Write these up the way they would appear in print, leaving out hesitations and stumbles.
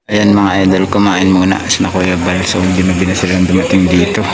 Ayan mga idol, kumain muna sila Kuya Bal. So ginabi na silang dumating dito.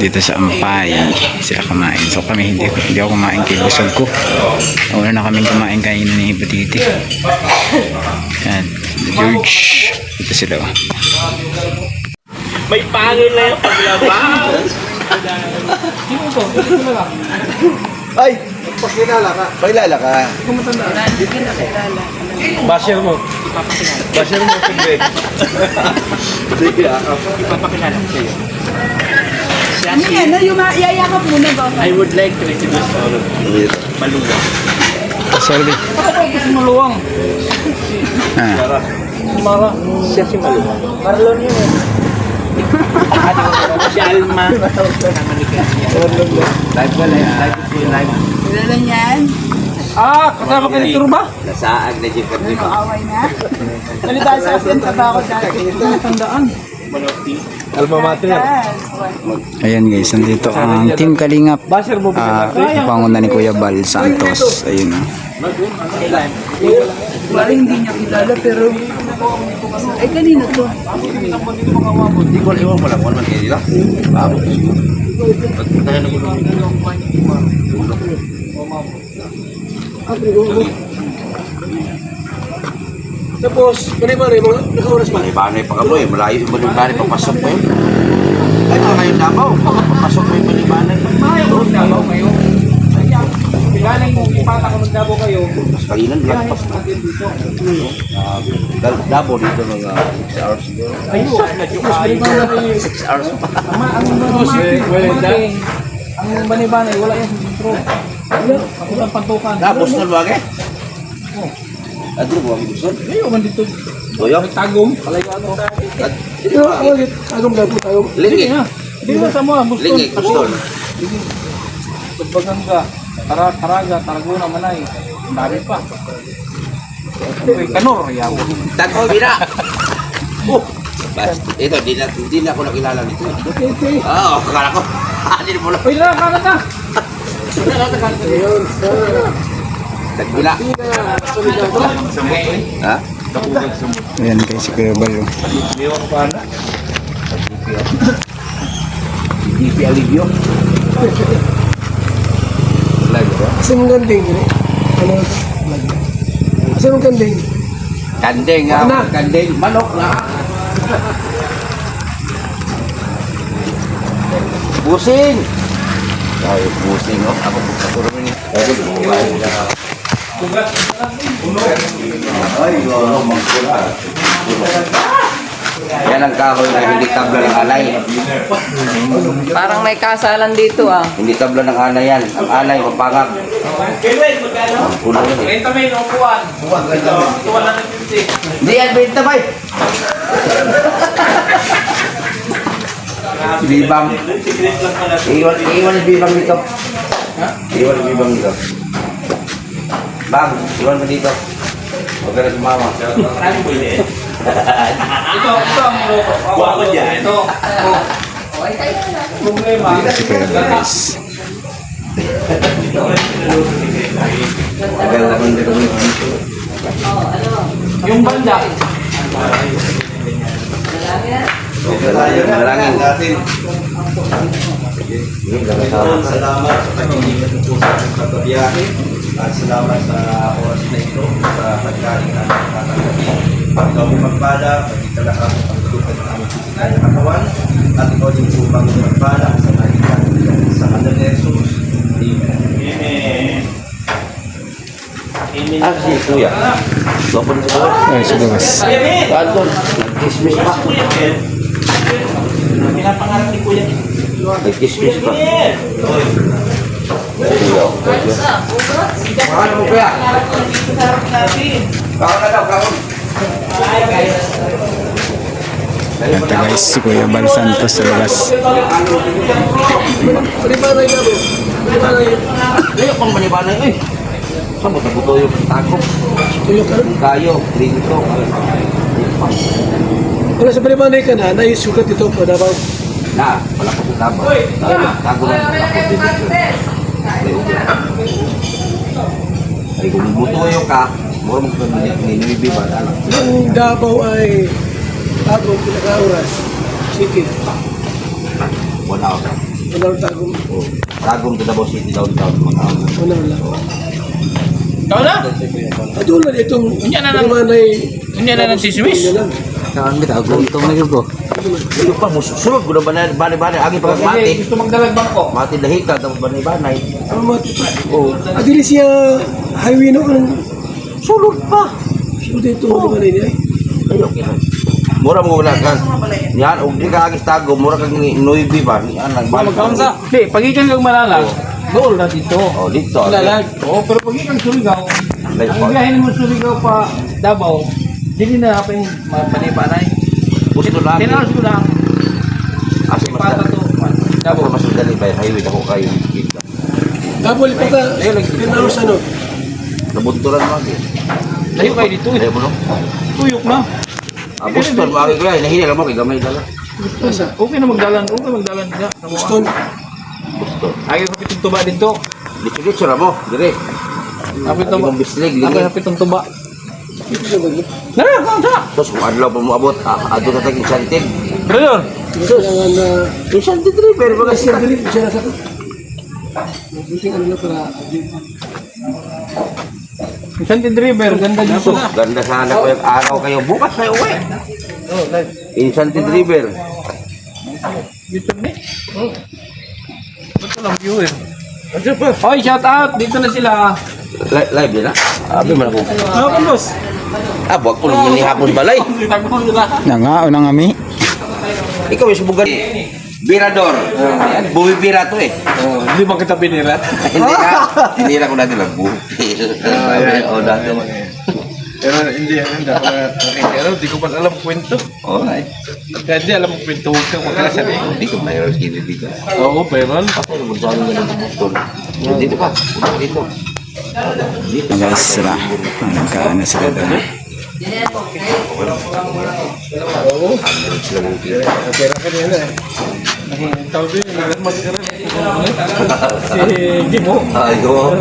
Dito sa Ampay sila kumain. So kami hindi ako kumain kay busog ko. Una na kaming kumain kain ni Batiti. Ayan, George. Dito sila. May pangil na yung paglabas. Ay! Pakilala ka. Pakilala ka. Basher mo. Basher mo, siyempre. Sige, Ipapakilala ko sa'yo. Ano yan? Yayakap muna ba? I would like to introduce Maluwang. Sorry. Maluwang. Ah. Mara. Siya si Maluwang. Marlon yun eh. Si Alma. live ka, live. Wala yan. Kasama ka ni Turba? Nasaag na dyan kami. Ano, away na? Nalibaan sa akin sa bako dati. Tandaan. Alma Mater. Ayan guys, nandito ang Team Kalingap. Basher mo Panguna ni Kuya Bal Santos. Ayun. Wala hindi niya kilala pero ay kanina to. Hindi ko iwan mo lang. Wala man kayo nila. Bago. Tayo na gulo. Tapos, bali-bali, mga naka-oras pa. Banoy pa ka mo eh. Malayo yung banoy papasok mo yun. Ay, mga kayong Davao. Papasok mo yung banoy. Doon, Davao kayo. Galing mo, ipata ko ng Davao kayo. Mas kalinan, lagpas na. Davao dito mga 6 hours siguro. Ayun, ayun. 6 hours pa. Ang bani-bani, wala yung sentro. Ako ang pantukan. Tapos na luwag eh. Adro mo ang gusto. Ayaw man dito. Boyok. Tagom. Palayo ako. Tagom na po tayo. Lingi. Hindi mo sa mga buston. Lingi, gusto. Pagbaganga. Taraga, Taragona, Manay. Ang dami pa. Okay, Kanor, yaw. Tago, bira. Ito, di na ako nakilala nito. Oo, akala ko. Hindi mo lang. Uy, na, kanan na. Tagbila. Ha? Ayan guys, si Kuya Bal. DP Alivio. Live ba? Asa mong ganding gini? Ano? Asa mong ganding? Kandeng nga. Anak. Kandeng. Manok na. Busing. Ay, busing oh. Ako pagkaturo niya. Ako bumabay na. Ay, oh, magkula. Yan ang kahoy na hindi tabla ng alay. Parang may kasalan dito ah. Hindi tabla ng alay yan. Ang alay, mapangak. Ang kulo yun eh. Renta may upuan. Upuan lang ng 50. Hindi yan, benta ba eh? Bibang. Iwan yung bibang dito. Iwan yung bibang dito. Bang, iwan mo dito. Huwag ka na sumama. Ito ang loko. Ako dyan. Ito. Problema. Si Kuya Bal guys. Tagal naman dito. Yung banda. Malangin. Salamat sa pagiging po sa ating pagbabiyahe at salamat sa oras na ito sa pagkaling natin kakagabi. Ikaw may magpala, magkikalakas ang pagtutukan ng aming pisikal na katawan at ikaw din po magpala sa nahikan sa kanal ni Jesus. Amen. Ah, si Kuya. Lopon sa bawah. Ay, sa gawas. Pardon. Kismis pa. Pinapangarap ni Kuya. Nagkismis pa. Paano mo kaya? Kaon na daw, kaon. Ito guys, si Kuya Bal Santos sa labas. Palibanay na ba? Palibanay. Ayaw pang manibanay eh. Saan mo tabuto yung takop? Tuyok ka. Kayo, linto. Wala sa palibanay ka na, naisugat ito pa dapat. Na, wala ko dapat. Tago lang ako dito. Ay, kung butuyo ka, Mura mo kung ninuibi ba? Alam. Yung Davao ay Tagum, pinaka-oras. City. 1 hour. Walang Tagum. Tagum to Davao City downtown. Wala wala. Ikaw na? Katulad itong Yan na lang. naman ay... Hindi na ng sismis. Yan lang. Saan kita ako itong nagil ko. Ito pa, mususunod. Guna ba na, bani-bani. Agi pa Hindi, mati. gusto magdalag bangko. Mati lahika, tapos banay-banay. Ang mat... Adili siya highway no kanang Sulod pa. sulod ito naman niya. Ay, okay na. Mura mo wala ka. Yan, og di ka agis tago, mura kang nuibi ba? Yan, nagbalik. Magkaunsa? Hindi, pagikan kang malalag. Doon na dito. Oh, dito. Lalag. Oo, pero pagikan Surigao. Ang biyahe mo Surigao pa Davao, hindi na apa yung panay-panay. Gusto lang. 10 hours ko lang. Asa mas Pata to. Davao mas madali ba? Highway ako kayo. Double pata. Pinaros ano. Nabunturan mo agi. Layo kayo dito. Ayaw mo no? Tuyok na. Boston, maki ko yan. Nahihila mo kay gamay dala. Masa. Okay na magdalan. Okay magdalan niya. Boston. Boston. Ayaw kapit yung tuba dito. Dito ra mo, dire. Kapit Agi tuba. mong bislig, Ayaw lingi. kapit yung tuba. Ito na ba? Nara, kaunsa. Tapos kung adlaw pa mo abot, ado na taging santig. Pero yun. Ito na Yung santig driver, mga siya dali siya nasa. Buting ano para Yung Santi Driver, ganda dito. Ganda sana ko yung araw kayo. Bukas na uwi. Oh, live. Instant driver. YouTube ni. Oh. Ba't walang viewer? Hoy, shout out! Dito na sila. Live din na? Abi man ako. Ano ka, boss? Buwag ko naman ni hapon balay. Tagpon nila. Nangao na kami. Ikaw yung subugan. Birador. Bumibira to eh. Hindi ba kita binira? Hindi na ko dati lang. O dati. Pero hindi pero di ko pa alam kwento. Alright. Kaya di alam kwento, huwag kang magkakasabi. Hindi ko mayroon skinny dito. Oo, pero Ako yung magsabi na ng bukton. Dito pa. Dito. Dito. Guys, sila. Nagkaano sila doon. pera ka nila eh. Tawag din, naglamas ka rin. Si Gimo. Ayo.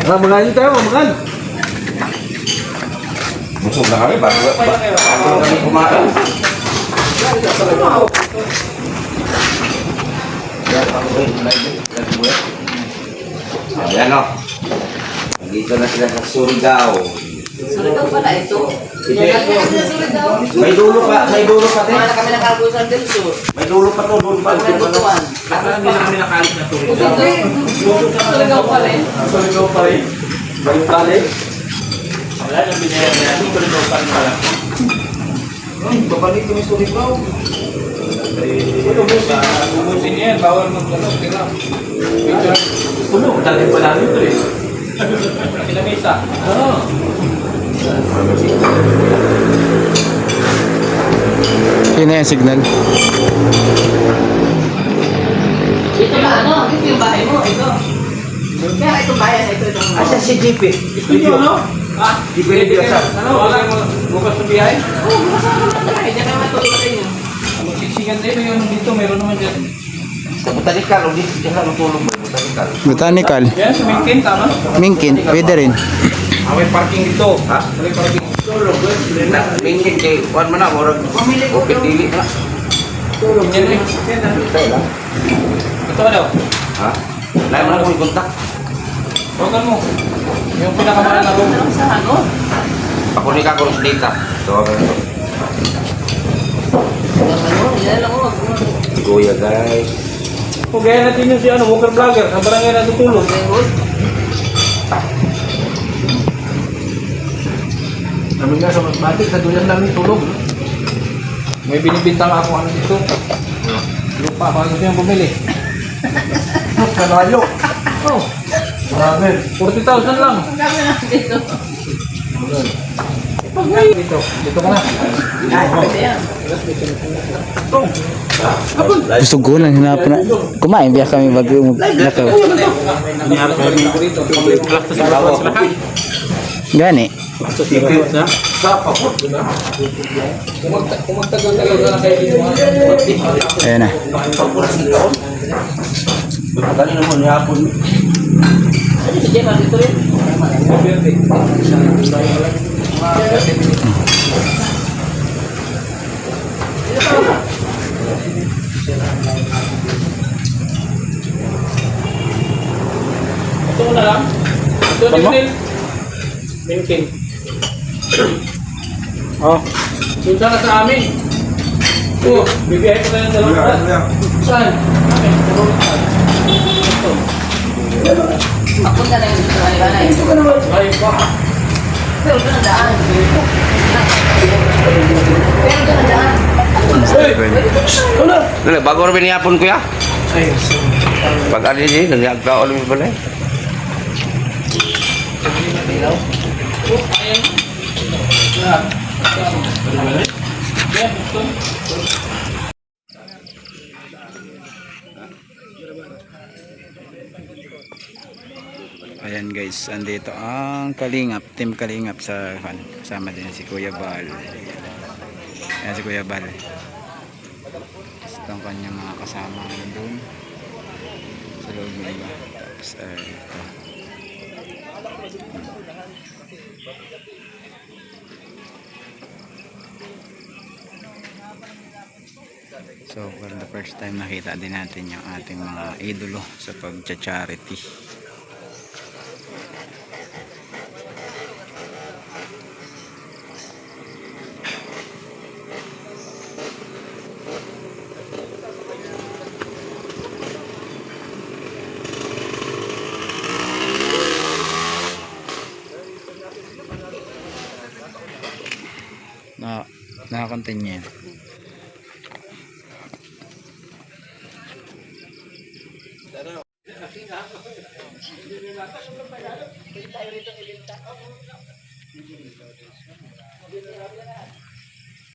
Mamangan tayo, mamangan. Busog na kami. Bago kami kumain. Ayan o. Nandito na sila sa Surigao. Surigao pala ito. May dulo pa, may dulo pa din. Wala kami nakagusan din so. May dulo pa to, dulo pa. Wala butuan. Surigao pala eh. Surigao pa rin. Bayong kali. Wala nang binayan na natin. Surigao pa rin pala. Babalik kami Surigao. Bubusin yan, bawal mag-alok. Tira. Tulog, dali pa namin ito eh. Kinamisa. Oo. Sino yung signal? Ito na ano? Ito yung bahay mo. Ito. Kaya itong bahay na ito. Asa si JP? Studio, no? Ah, Di pwede ka sa. ano? Wala mo bukas na biyahe? Oo, bukas na naman talaga. Diyan naman tulog sa inyo. Magsiksikan dito yung dito, meron naman dyan. Sa Botanical, o dito dyan lang tulong mo. Botanical. Botanical. Yan, sa Minkin, tama? Mingkin, pwede rin. May parking dito. Ha? May parking. Mingin kay Juan man na, murag okay dili na. Yan eh. Ito ano? Ha? Lain mo na kung kontak. Huwagan mo. Yung pinakamahal na room. Sa ano? Ako ni ka ko sa data. So, Yan lang o. Kuya guys. Kung gaya natin yung si ano, Walker Vlogger, ang barangay na tutulog. namin nga sa Masbate, sa duyan namin tulog. May binibintang ako ano dito. Lupa, baka gusto niyang bumili. Kalayo. Oh, Marami. 40,000 lang. Ang dami na dito. Dito, dito ka na. Ay, pwede yan. Gusto ko lang hinapin na. Kumain biya kami bago nakaw. Gani. Kung magtagal-tagal ka na kayo dito, Ayan na. Dali naman ni hapon. Jay, dito rin. Ito mo na lang. Ito ni Neil. Minking. Oh, Doon sana sa amin. Oo, bibiyay ko na yung dalawa. Saan? Amin. Ito. Papunta na yung dito kanila na eh. Ay, baka. Pero doon ang daan. Pero doon ang daan. Dali, bago rin biniyapon ko ya. Pag ano yun, nagkakaon mo pala eh. ayan guys, andito ang Kalingap, team Kalingap sa kasama din si Kuya Bal. Ayan si Kuya Bal. Ito ang kanyang mga kasama doon sa loob ng iba. Tapos ito. So for the first time nakita din natin yung ating mga idolo sa pag-charity. Nakakontinue yan.